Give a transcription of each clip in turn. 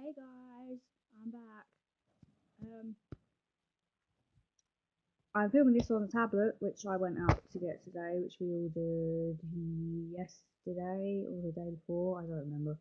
Hey guys, I'm back. Um, I'm filming this on a tablet, which I went out to get today, which we ordered yesterday or the day before, I don't remember.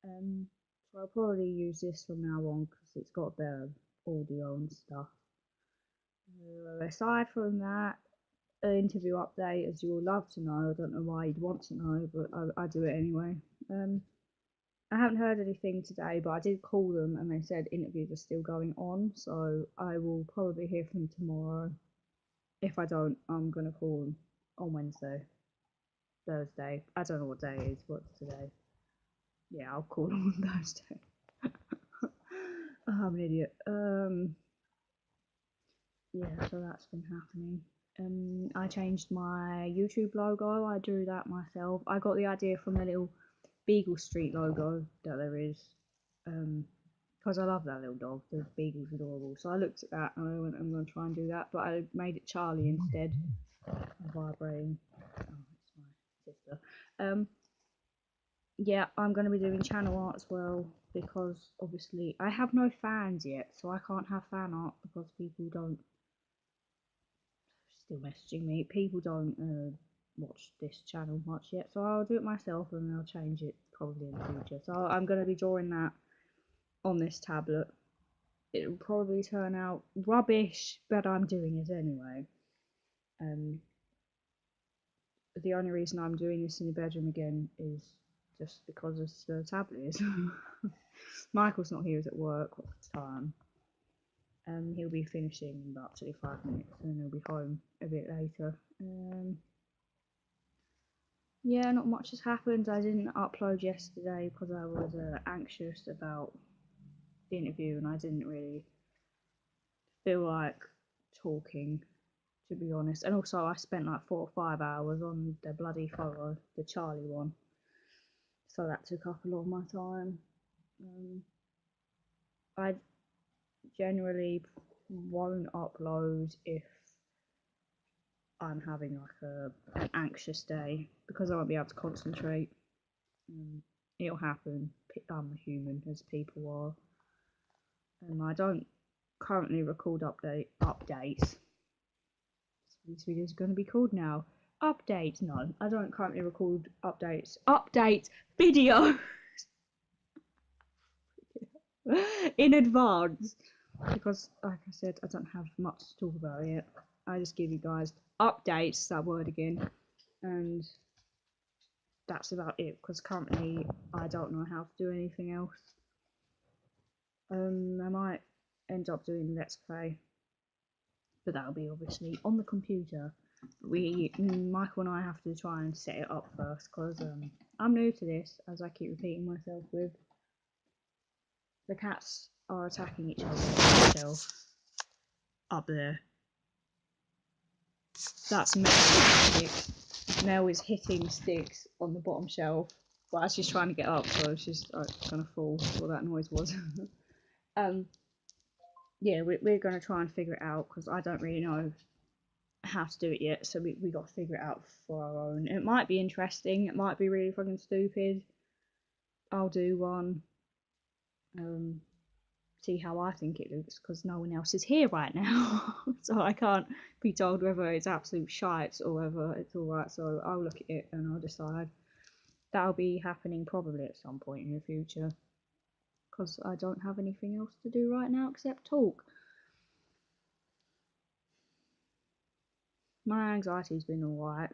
So I'll probably use this from now on because it's got better audio and stuff. Aside from that, an interview update, as you all love to know. I don't know why you'd want to know, but I do it anyway. I haven't heard anything today, but I did call them and they said interviews are still going on, so I will probably hear from them tomorrow. If I don't, I'm gonna call them on Wednesday, Thursday. I don't know what day it is. What's today? Yeah, I'll call them on Thursday. I'm an idiot. Yeah, so that's been happening. I changed my YouTube logo. I drew that myself. I got the idea from the little Beagle Street logo that there is. Because I love that little dog. The beagle's adorable. So I looked at that and I went, I'm going to try and do that, but I made it Charlie instead. Vibrating. Oh, it's my sister. Yeah, I'm going to be doing channel art as well because obviously I have no fans yet, so I can't have fan art because people don't. Still messaging me. People don't watch this channel much yet, so I'll do it myself and then I'll change it probably in the future. So I'm going to be drawing that on this tablet. It'll probably turn out rubbish, but I'm doing it anyway. The only reason I'm doing this in the bedroom again is just because the tablet is. Michael's not here, he's at work at the time. He'll be finishing in about 25 minutes and then he'll be home a bit later. Yeah, not much has happened. I didn't upload yesterday because I was anxious about the interview and I didn't really feel like talking, to be honest. And also, I spent like 4 or 5 hours on the bloody photo, the Charlie one. So that took up a lot of my time. I generally won't upload if I'm having like an anxious day because I won't be able to concentrate. It'll happen. I'm a human, as people are, and I don't currently record updates. This video is going to be called now. Updates. No, I don't currently record updates. Update video in advance because, like I said, I don't have much to talk about yet. I just give you guys updates. That word again, and that's about it. Because currently, I don't know how to do anything else. I might end up doing Let's Play, but that'll be obviously on the computer. Michael and I have to try and set it up first because I'm new to this, as I keep repeating myself with. The cats are attacking each other on the shelf up there. That's Mel. Mel is hitting sticks on the bottom shelf, but she's trying to get up, so she's gonna fall. That's what that noise was. Yeah, we're gonna try and figure it out because I don't really know how to do it yet, so we got to figure it out for our own. It might be interesting, it might be really fucking stupid. I'll do one. See how I think it looks because no one else is here right now, so I can't be told whether it's absolute shite or whether it's alright. So I'll look at it and I'll decide. That'll be happening probably at some point in the future because I don't have anything else to do right now except talk. My anxiety's been alright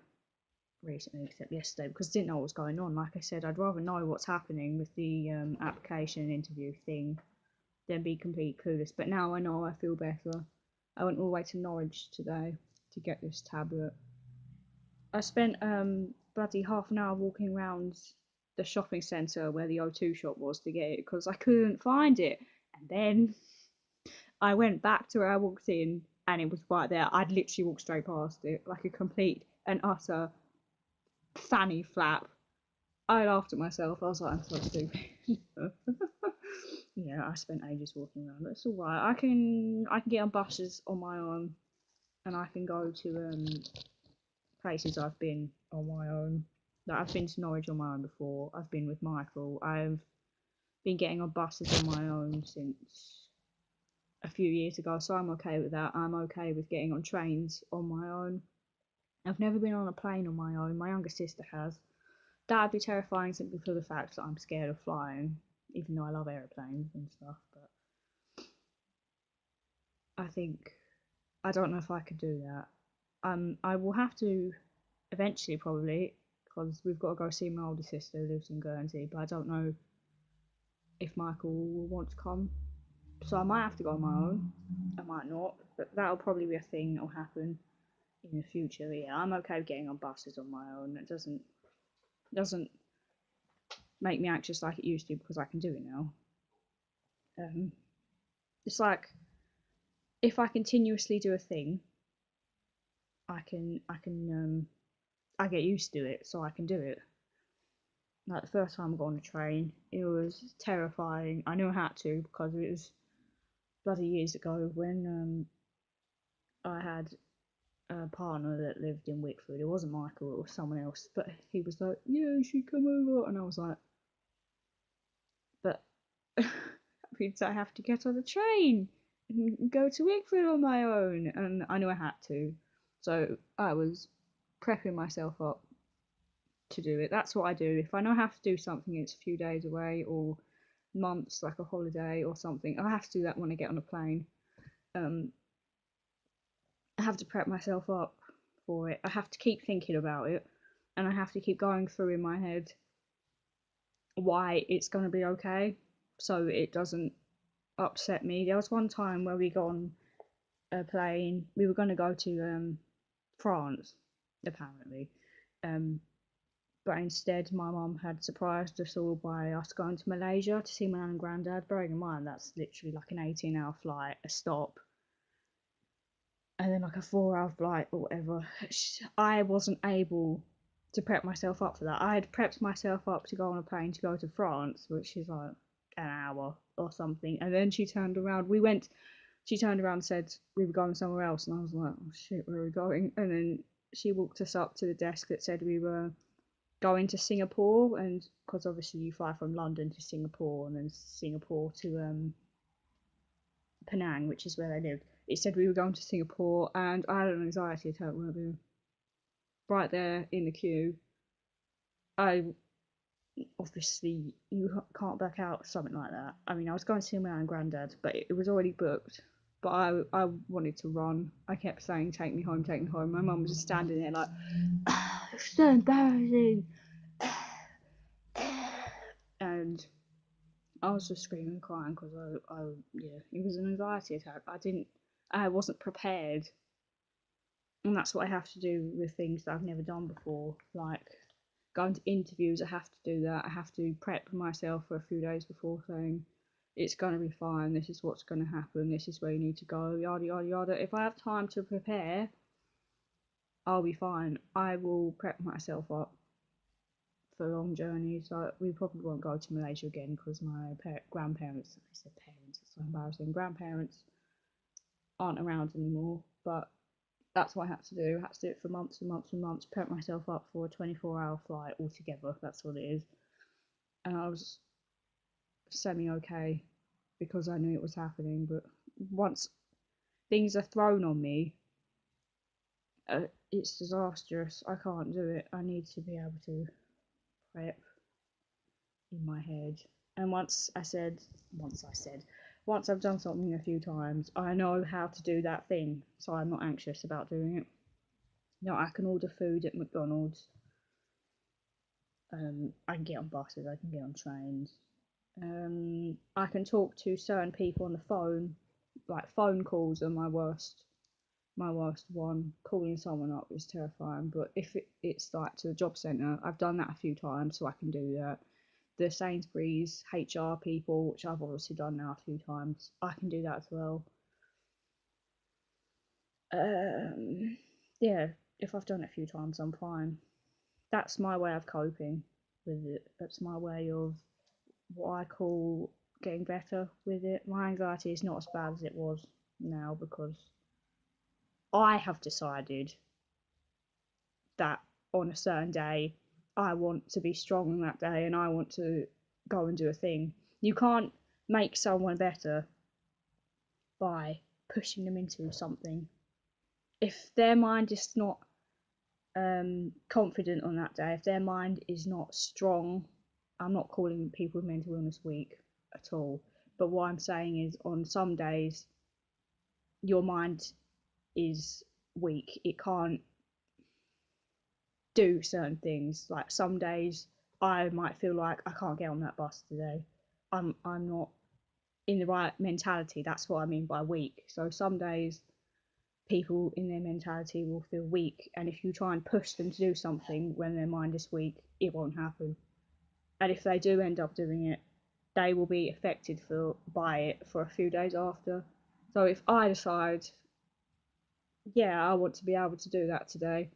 recently, except yesterday, because I didn't know what was going on. Like I said, I'd rather know what's happening with the application interview thing than be completely clueless. But now I know, I feel better. I went all the way to Norwich today to get this tablet. I spent bloody half an hour walking around the shopping centre where the O2 shop was to get it because I couldn't find it. And then I went back to where I walked in and it was right there. I'd literally walked straight past it like a complete and utter fanny flap. I laughed at myself. I was like, I'm so stupid. Yeah, I spent ages walking around. It's alright. I can get on buses on my own, and I can go to places I've been on my own. Like I've been to Norwich on my own before. I've been with Michael. I've been getting on buses on my own since a few years ago, so I'm okay with that. I'm okay with getting on trains on my own. I've never been on a plane on my own. My younger sister has. That'd be terrifying simply for the fact that I'm scared of flying, even though I love aeroplanes and stuff. But I don't know if I could do that. I will have to eventually, probably, because we've got to go see my older sister who lives in Guernsey. But I don't know if Michael will want to come, so I might have to go on my own. I might not, but that'll probably be a thing that'll happen in the future. Yeah, I'm okay with getting on buses on my own. It doesn't make me anxious like it used to because I can do it now. It's like if I continuously do a thing, I get used to it, so I can do it. Like the first time I got on a train, it was terrifying. I knew I had to because it was bloody years ago when I had a partner that lived in Wickford. It wasn't Michael, it was someone else. But he was like, "Yeah, you should come over," and I was like, "But that means I have to get on the train and go to Wickford on my own," and I knew I had to, so I was prepping myself up to do it. That's what I do. If I know I have to do something, it's a few days away or months, like a holiday or something. I have to do that when I get on a plane. Um, I have to prep myself up for it. I have to keep thinking about it, and I have to keep going through in my head why it's going to be okay, so it doesn't upset me. There was one time where we got on a plane. We were going to go to France, apparently, um, but instead my mum had surprised us all by us going to Malaysia to see my nan and granddad. Bearing in mind that's literally like an 18-hour flight, a stop, and then like a 4-hour flight or whatever. I wasn't able to prep myself up for that. I had prepped myself up to go on a plane to go to France, which is like an hour or something, and then she turned around. She turned around and said we were going somewhere else, and I was like, oh shit, where are we going? And then she walked us up to the desk that said we were going to Singapore, and because obviously you fly from London to Singapore and then Singapore to Penang, which is where they lived. It said we were going to Singapore, and I had an anxiety attack when we were right there in the queue. I obviously you can't back out something like that. I mean, I was going to see my nan and granddad, but it was already booked. But I wanted to run. I kept saying, "Take me home, take me home." My mum was just standing there like, "It's so embarrassing," and I was just screaming and crying because yeah, it was an anxiety attack. I wasn't prepared, and that's what I have to do with things that I've never done before, like going to interviews. I have to do that. I have to prep myself for a few days before, saying it's going to be fine. This is what's going to happen. This is where you need to go. Yada yada yada. If I have time to prepare, I'll be fine. I will prep myself up for long journeys. We probably won't go to Malaysia again because my grandparents, I said parents, it's so embarrassing, grandparents aren't around anymore. But that's what I had to do. I had to do it for months and months and months, prep myself up for a 24-hour flight altogether. That's what it is. And I was semi okay because I knew it was happening. But once things are thrown on me, it's disastrous. I can't do it. I need to be able to prep in my head. And once I've done something a few times, I know how to do that thing, so I'm not anxious about doing it. You know, I can order food at McDonald's. I can get on buses. I can get on trains. I can talk to certain people on the phone. Like phone calls are my worst one. Calling someone up is terrifying. But if it's like to the job centre, I've done that a few times, so I can do that. The Sainsbury's HR people, which I've obviously done now a few times, I can do that as well. Yeah, if I've done it a few times, I'm fine. That's my way of coping with it. That's my way of what I call getting better with it. My anxiety is not as bad as it was now because I have decided that on a certain day I want to be strong that day and I want to go and do a thing. You can't make someone better by pushing them into something. If their mind is not confident on that day, if their mind is not strong, I'm not calling people with mental illness weak at all. But what I'm saying is, on some days, your mind is weak. It can't do certain things. Like some days, I might feel like I can't get on that bus today. I'm not in the right mentality. That's what I mean by weak. So some days, people in their mentality will feel weak, and if you try and push them to do something when their mind is weak, it won't happen. And if they do end up doing it, they will be affected by it for a few days after. So if I decide, yeah, I want to be able to do that today,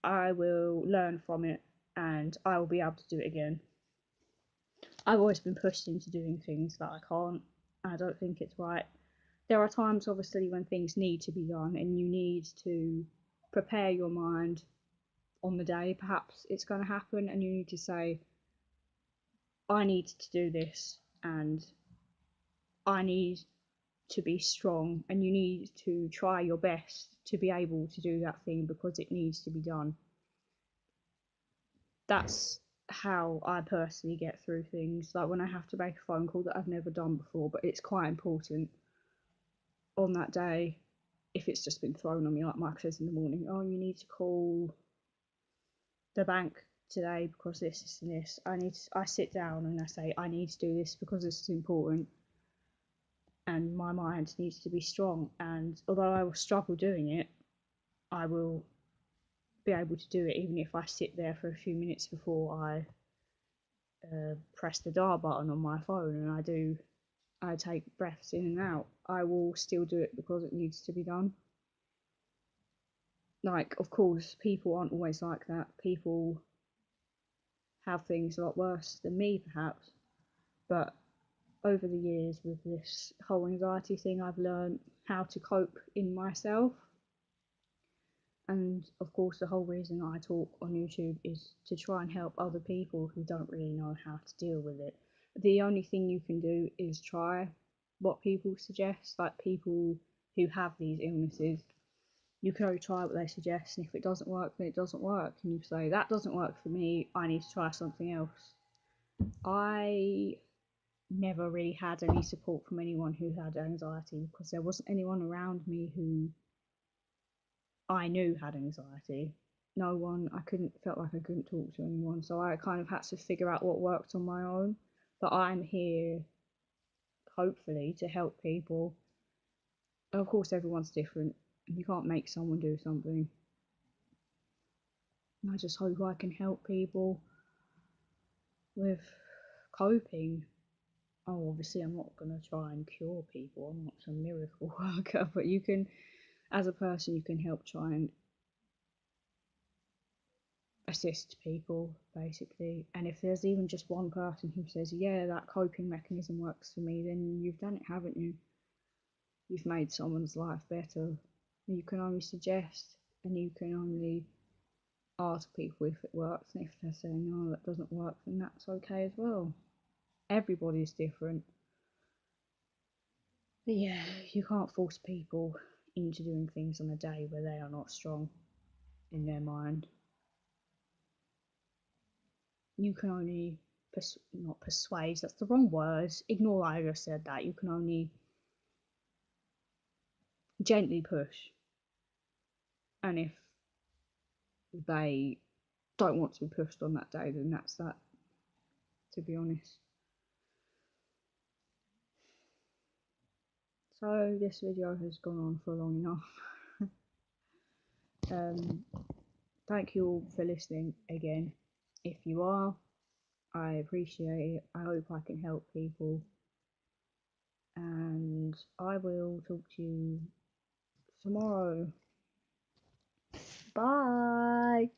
I will learn from it and I will be able to do it again. I've always been pushed into doing things that I can't. I don't think it's right. There are times, obviously, when things need to be done and you need to prepare your mind on the day. Perhaps it's going to happen and you need to say, I need to do this and I need to be strong, and you need to try your best to be able to do that thing because it needs to be done. That's how I personally get through things. Like when I have to make a phone call that I've never done before, but it's quite important on that day. If it's just been thrown on me, like Mike says in the morning, oh, you need to call the bank today because this and this. I sit down and I say I need to do this because this is important, and my mind needs to be strong. And although I will struggle doing it, I will be able to do it even if I sit there for a few minutes before I press the dial button on my phone and I take breaths in and out. I will still do it because it needs to be done. Like, of course, people aren't always like that. People have things a lot worse than me, perhaps. But over the years, with this whole anxiety thing, I've learned how to cope in myself. And of course, the whole reason I talk on YouTube is to try and help other people who don't really know how to deal with it. The only thing you can do is try what people suggest, like people who have these illnesses. You can only try what they suggest, and if it doesn't work, then it doesn't work. And you say, that doesn't work for me, I need to try something else. I never really had any support from anyone who had anxiety because there wasn't anyone around me who I knew had anxiety. No one, felt like I couldn't talk to anyone, so I kind of had to figure out what worked on my own. But I'm here, hopefully, to help people. Of course, everyone's different. You can't make someone do something. I just hope I can help people with coping. Oh, obviously, I'm not going to try and cure people. I'm not some miracle worker, but you can, as a person, you can help try and assist people, basically. And if there's even just one person who says, yeah, that coping mechanism works for me, then you've done it, haven't you? You've made someone's life better. You can only suggest and you can only ask people if it works, and if they're saying no, that doesn't work, then that's okay as well. Everybody's different. But yeah, you can't force people into doing things on a day where they are not strong in their mind. You can only not persuade, that's the wrong word. Ignore I just said that. You can only gently push. And if they don't want to be pushed on that day, then that's that, to be honest. So this video has gone on for long enough. Thank you all for listening again. If you are, I appreciate it. I hope I can help people. And I will talk to you tomorrow. Bye.